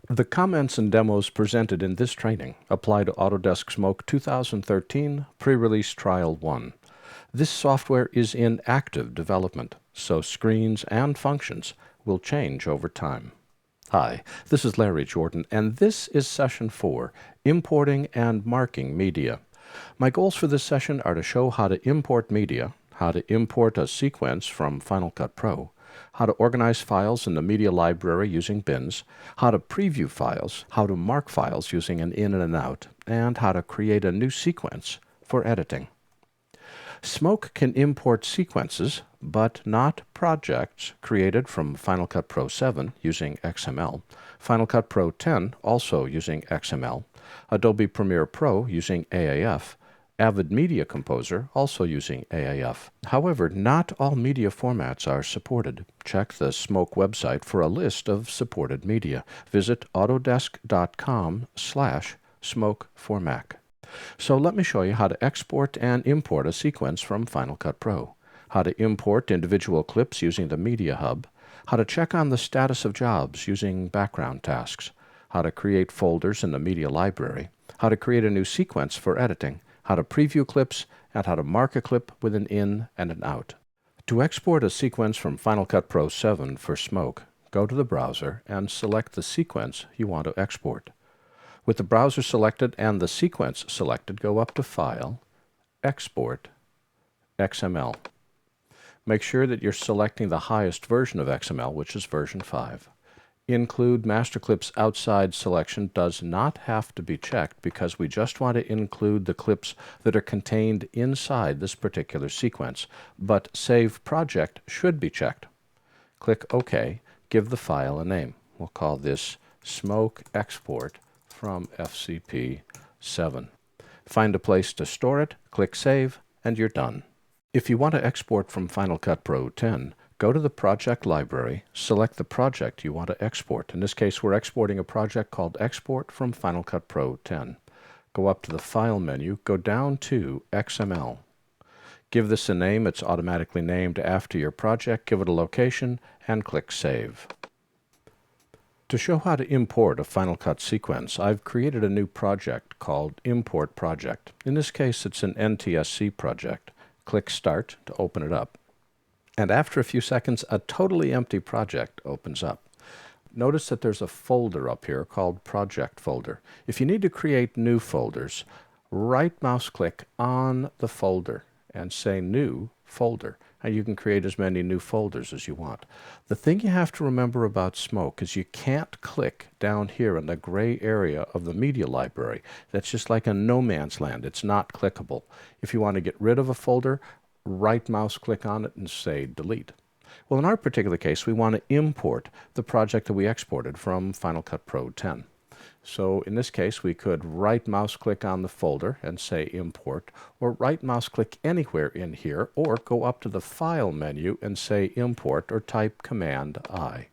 The comments and demos presented in this training apply to Autodesk Smoke 2013 Pre-Release Trial 1. This software is in active development, so screens and functions will change over time. Hi, this is Larry Jordan, and this is Session 4, Importing and Marking Media. My goals for this session are to show how to import media, how to import a sequence from Final Cut Pro, how to organize files in the media library using bins, how to preview files, how to mark files using an in and an out, and how to create a new sequence for editing. Smoke can import sequences, but not projects created from Final Cut Pro 7 using XML, Final Cut Pro 10 also using XML, Adobe Premiere Pro using AAF, Avid Media Composer also using AAF. However, not all media formats are supported. Check the Smoke website for a list of supported media. Visit autodesk.com/smoke for Mac. So let me show you how to export and import a sequence from Final Cut Pro, how to import individual clips using the Media Hub, how to check on the status of jobs using background tasks, how to create folders in the media library, how to create a new sequence for editing, how to preview clips, and how to mark a clip with an in and an out. To export a sequence from Final Cut Pro 7 for Smoke, go to the browser and select the sequence you want to export. With the browser selected and the sequence selected, go up to File, Export, XML. Make sure that you're selecting the highest version of XML, which is version 5. Include master clips outside selection does not have to be checked because we just want to include the clips that are contained inside this particular sequence, but Save Project should be checked. Click OK, give the file a name. We'll call this Smoke Export from FCP 7. Find a place to store it, click Save, and you're done. If you want to export from Final Cut Pro 10, go to the project library, select the project you want to export. In this case, we're exporting a project called Export from Final Cut Pro 10. Go up to the File menu, go down to XML. Give this a name. It's automatically named after your project. Give it a location, and click Save. To show how to import a Final Cut sequence, I've created a new project called Import Project. In this case, it's an NTSC project. Click Start to open it up. And after a few seconds, a totally empty project opens up. Notice that there's a folder up here called Project Folder. If you need to create new folders, right-mouse click on the folder and say New Folder, and you can create as many new folders as you want. The thing you have to remember about Smoke is you can't click down here in the gray area of the media library. That's just like a no man's land. It's not clickable. If you want to get rid of a folder, right mouse click on it and say delete. Well, in our particular case, we want to import the project that we exported from Final Cut Pro 10. So in this case, we could right mouse click on the folder and say import, or right mouse click anywhere in here, or go up to the file menu and say import, or type Command I.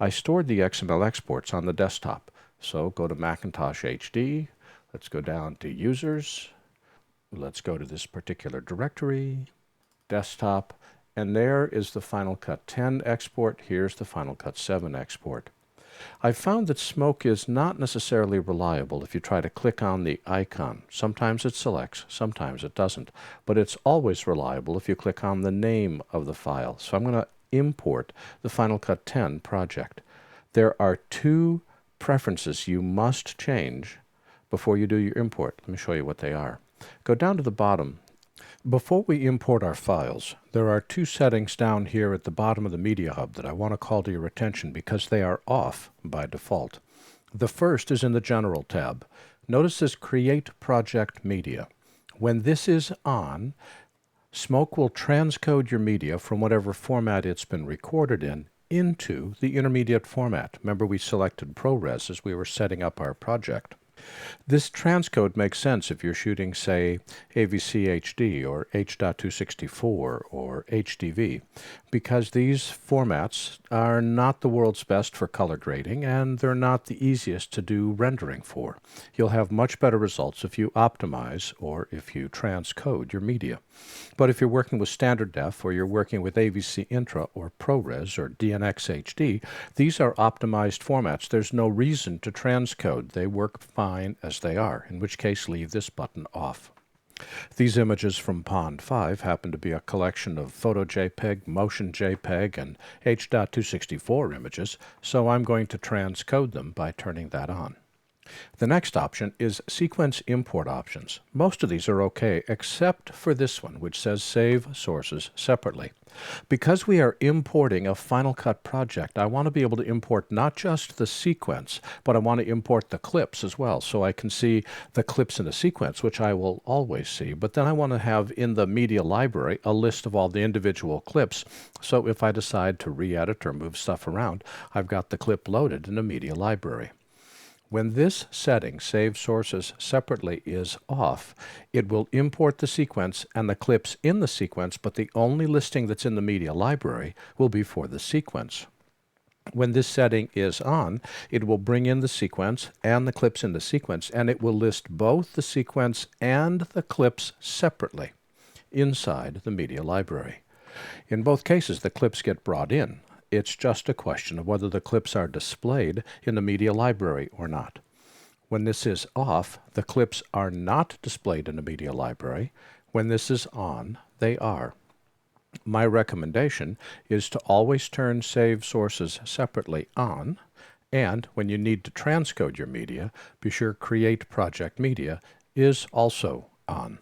I stored the XML exports on the desktop. So go to Macintosh HD, let's go down to users, let's go to this particular directory, desktop, and there is the Final Cut 10 export. Here's the Final Cut 7 export. I've found that Smoke is not necessarily reliable if you try to click on the icon. Sometimes it selects, sometimes it doesn't, but it's always reliable if you click on the name of the file. So I'm going to import the Final Cut 10 project. There are two preferences you must change before you do your import. Let me show you what they are. Go down to the bottom. Before we import our files, there are two settings down here at the bottom of the Media Hub that I want to call to your attention because they are off by default. The first is in the General tab. Notice this Create Project Media. When this is on, Smoke will transcode your media from whatever format it's been recorded in into the intermediate format. Remember, we selected ProRes as we were setting up our project. This transcode makes sense if you're shooting, say, AVC HD or H.264 or HDV, because these formats are not the world's best for color grading, and they're not the easiest to do rendering for. You'll have much better results if you optimize or if you transcode your media. But if you're working with standard def or you're working with AVC Intra or ProRes or DNX HD, these are optimized formats. There's no reason to transcode. They work fine as they are, in which case leave this button off. These images from Pond 5 happen to be a collection of Photo JPEG, Motion JPEG, and H.264 images, so I'm going to transcode them by turning that on. The next option is Sequence Import Options. Most of these are okay, except for this one, which says Save Sources Separately. Because we are importing a Final Cut project, I want to be able to import not just the sequence, but I want to import the clips as well, so I can see the clips in the sequence, which I will always see. But then I want to have in the media library a list of all the individual clips, so if I decide to re-edit or move stuff around, I've got the clip loaded in the media library. When this setting, Save Sources Separately, is off, it will import the sequence and the clips in the sequence, but the only listing that's in the media library will be for the sequence. When this setting is on, it will bring in the sequence and the clips in the sequence, and it will list both the sequence and the clips separately inside the media library. In both cases, the clips get brought in. It's just a question of whether the clips are displayed in the media library or not. When this is off, the clips are not displayed in the media library. When this is on, they are. My recommendation is to always turn Save Sources Separately on, and when you need to transcode your media, be sure Create Project Media is also on.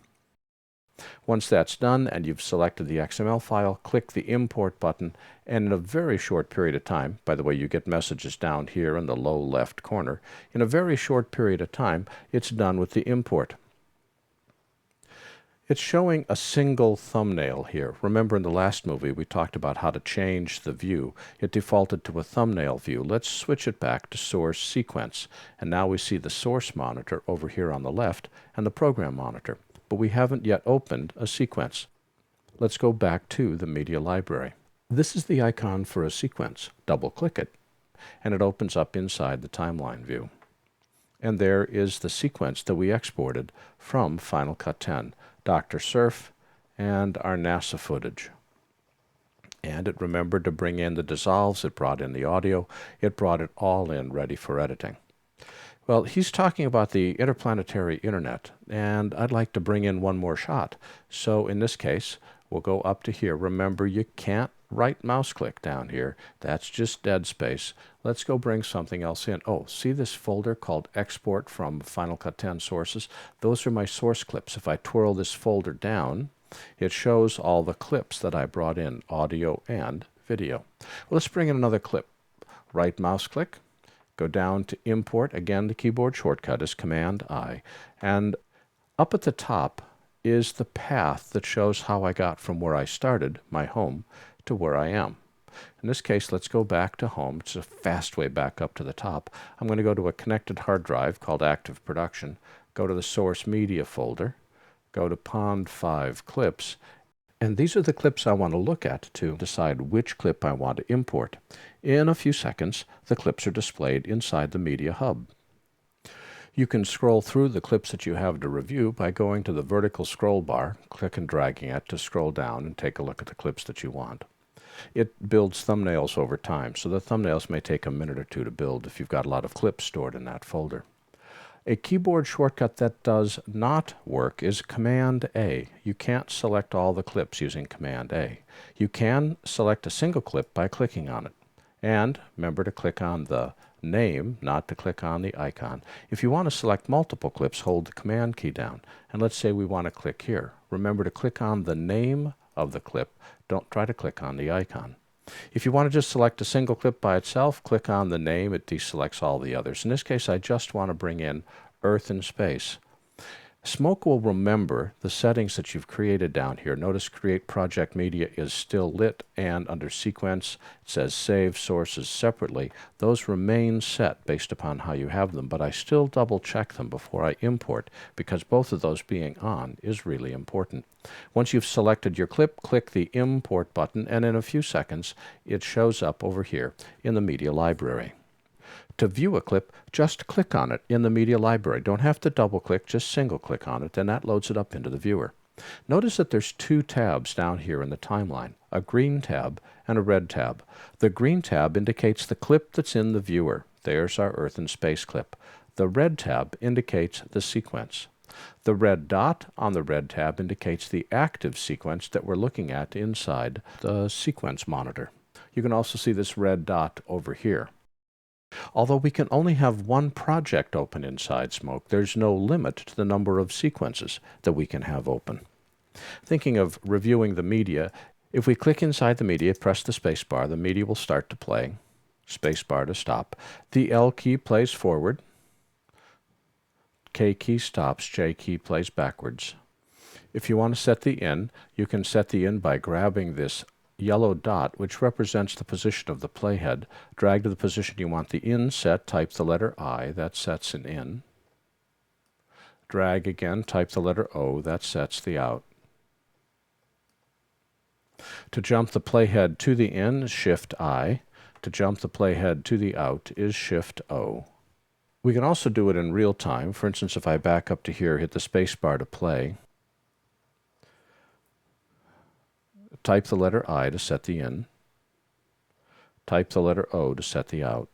Once that's done and you've selected the XML file, click the Import button, and in a very short period of time, by the way, you get messages down here in the low left corner, in a very short period of time, it's done with the import. It's showing a single thumbnail here. Remember in the last movie we talked about how to change the view. It defaulted to a thumbnail view. Let's switch it back to Source Sequence, and now we see the source monitor over here on the left and the program monitor. But we haven't yet opened a sequence. Let's go back to the media library. This is the icon for a sequence. Double-click it, and it opens up inside the timeline view. And there is the sequence that we exported from Final Cut 10, Dr. Surf, and our NASA footage. And it remembered to bring in the dissolves, it brought in the audio, it brought it all in ready for editing. Well, he's talking about the interplanetary internet, and I'd like to bring in one more shot. So in this case, we'll go up to here. Remember, you can't right mouse click down here. That's just dead space. Let's go bring something else in. Oh, see this folder called Export from Final Cut 10 Sources? Those are my source clips. If I twirl this folder down, it shows all the clips that I brought in, audio and video. Well, let's bring in another clip. Right mouse click. Go down to Import. Again, the keyboard shortcut is Command-I. And up at the top is the path that shows how I got from where I started, my home, to where I am. In this case, let's go back to home. It's a fast way back up to the top. I'm going to go to a connected hard drive called Active Production, go to the Source Media folder, go to Pond 5 Clips, and these are the clips I want to look at to decide which clip I want to import. In a few seconds, the clips are displayed inside the Media Hub. You can scroll through the clips that you have to review by going to the vertical scroll bar, click and dragging it to scroll down and take a look at the clips that you want. It builds thumbnails over time, so the thumbnails may take a minute or two to build if you've got a lot of clips stored in that folder. A keyboard shortcut that does not work is Command-A. You can't select all the clips using Command-A. You can select a single clip by clicking on it. And remember to click on the name, not to click on the icon. If you want to select multiple clips, hold the Command key down. And let's say we want to click here. Remember to click on the name of the clip. Don't try to click on the icon. If you want to just select a single clip by itself, click on the name. It deselects all the others. In this case, I just want to bring in Earth and Space. Smoke will remember the settings that you've created down here. Notice Create Project Media is still lit, and under Sequence it says Save Sources separately. Those remain set based upon how you have them, but I still double check them before I import because both of those being on is really important. Once you've selected your clip, click the Import button, and in a few seconds it shows up over here in the Media Library. To view a clip, just click on it in the media library. Don't have to double click, just single click on it, and that loads it up into the viewer. Notice that there's two tabs down here in the timeline, a green tab and a red tab. The green tab indicates the clip that's in the viewer. There's our Earth and Space clip. The red tab indicates the sequence. The red dot on the red tab indicates the active sequence that we're looking at inside the sequence monitor. You can also see this red dot over here. Although we can only have one project open inside Smoke, there's no limit to the number of sequences that we can have open. Thinking of reviewing the media, if we click inside the media, press the space bar, the media will start to play. Space bar to stop. The L key plays forward. K key stops. J key plays backwards. If you want to set the in, you can set the in by grabbing this yellow dot, which represents the position of the playhead. Drag to the position you want the in set, type the letter I, that sets an in. Drag again, type the letter O, that sets the out. To jump the playhead to the in, Shift I. To jump the playhead to the out is Shift O. We can also do it in real time. For instance, if I back up to here, hit the space bar to play, type the letter I to set the in, type the letter O to set the out.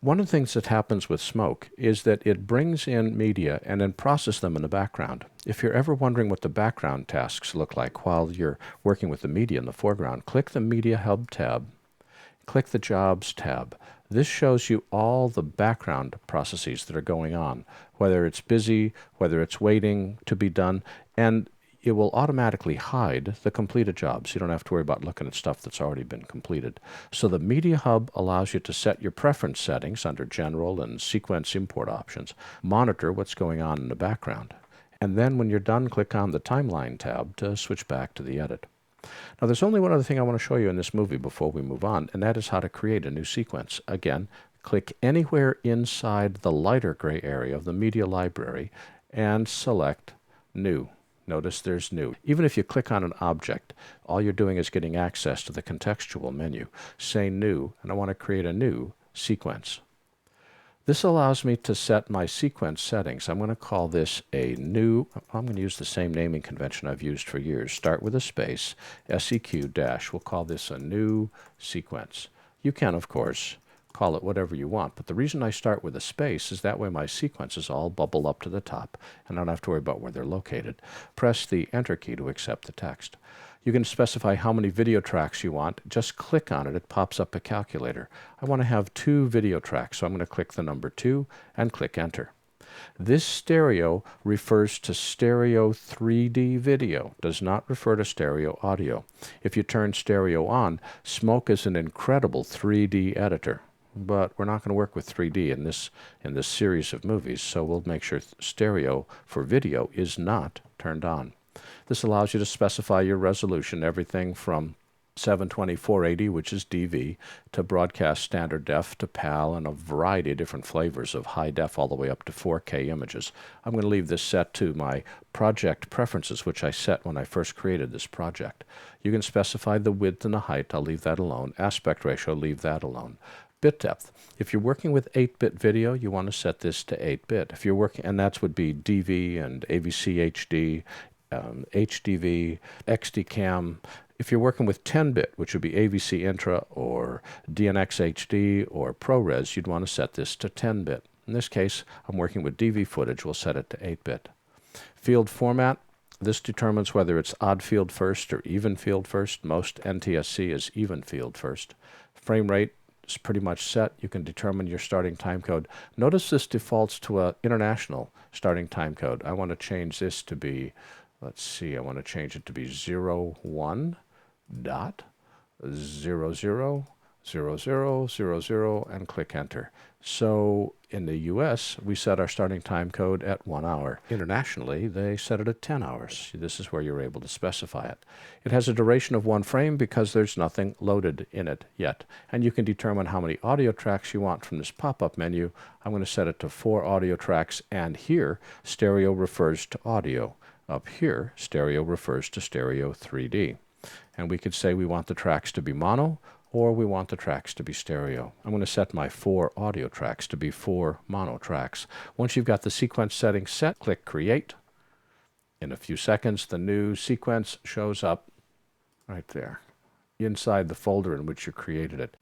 One of the things that happens with Smoke is that it brings in media and then processes them in the background. If you're ever wondering what the background tasks look like while you're working with the media in the foreground, click the Media Hub tab, click the Jobs tab. This shows you all the background processes that are going on, whether it's busy, whether it's waiting to be done, and it will automatically hide the completed jobs. You don't have to worry about looking at stuff that's already been completed. So the Media Hub allows you to set your preference settings under General and Sequence Import options, monitor what's going on in the background, and then when you're done, click on the Timeline tab to switch back to the edit. Now there's only one other thing I want to show you in this movie before we move on, and that is how to create a new sequence. Again, click anywhere inside the lighter gray area of the Media Library and select New. Notice there's New. Even if you click on an object, all you're doing is getting access to the contextual menu. Say New, and I want to create a new sequence. This allows me to set my sequence settings. I'm going to call this a new, I'm going to use the same naming convention I've used for years. Start with a space, SEQ dash. We'll call this a new sequence. You can, of course, call it whatever you want, but the reason I start with a space is that way my sequences all bubble up to the top, and I don't have to worry about where they're located. Press the Enter key to accept the text. You can specify how many video tracks you want. Just click on it. It pops up a calculator. I want to have 2 video tracks, so I'm going to click the number 2 and click Enter. This stereo refers to stereo 3D video, does not refer to stereo audio. If you turn stereo on, Smoke is an incredible 3D editor. But we're not going to work with 3D in this series of movies, so we'll make sure stereo for video is not turned on. This allows you to specify your resolution, everything from 720 480, which is DV, to broadcast standard def, to PAL, and a variety of different flavors of high def all the way up to 4K images. I'm going to leave this set to my project preferences, which I set when I first created this project. You can specify the width and the height. I'll leave that alone. Aspect ratio, leave that alone. Bit depth. If you're working with 8-bit video, you want to set this to 8-bit. If you're working, and that would be DV and AVC HD, HDV, XDCAM. If you're working with 10-bit, which would be AVC Intra or DNX HD or ProRes, you'd want to set this to 10-bit. In this case, I'm working with DV footage. We'll set it to 8-bit. Field format. This determines whether it's odd field first or even field first. Most NTSC is even field first. Frame rate is pretty much set. You can determine your starting time code. Notice this defaults to an international starting time code. I want to change this to be, let's see, I want to change it to be 01.00 0000 and click enter. So in the US, we set our starting time code at 1 hour. Internationally, they set it at 10 hours. This is where you're able to specify it. It has a duration of 1 frame because there's nothing loaded in it yet. And you can determine how many audio tracks you want from this pop-up menu. I'm going to set it to 4 audio tracks, and here, stereo refers to audio. Up here, stereo refers to stereo 3D. And we could say we want the tracks to be mono, or we want the tracks to be stereo. I'm going to set my 4 audio tracks to be 4 mono tracks. Once you've got the sequence settings set, click Create. In a few seconds, the new sequence shows up right there, inside the folder in which you created it.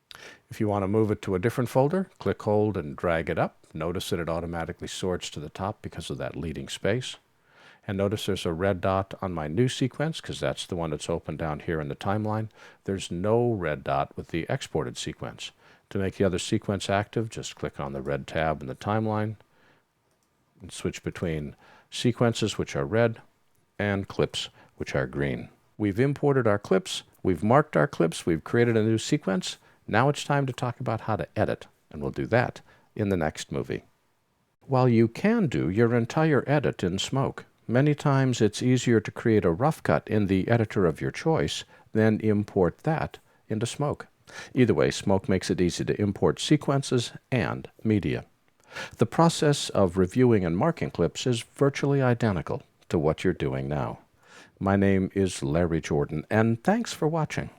If you want to move it to a different folder, click, hold, and drag it up. Notice that it automatically sorts to the top because of that leading space. And notice there's a red dot on my new sequence because that's the one that's open down here in the timeline. There's no red dot with the exported sequence. To make the other sequence active, just click on the red tab in the timeline and switch between sequences, which are red, and clips, which are green. We've imported our clips, we've marked our clips, we've created a new sequence. Now it's time to talk about how to edit, and we'll do that in the next movie. While you can do your entire edit in Smoke, many times it's easier to create a rough cut in the editor of your choice than import that into Smoke. Either way, Smoke makes it easy to import sequences and media. The process of reviewing and marking clips is virtually identical to what you're doing now. My name is Larry Jordan, and thanks for watching.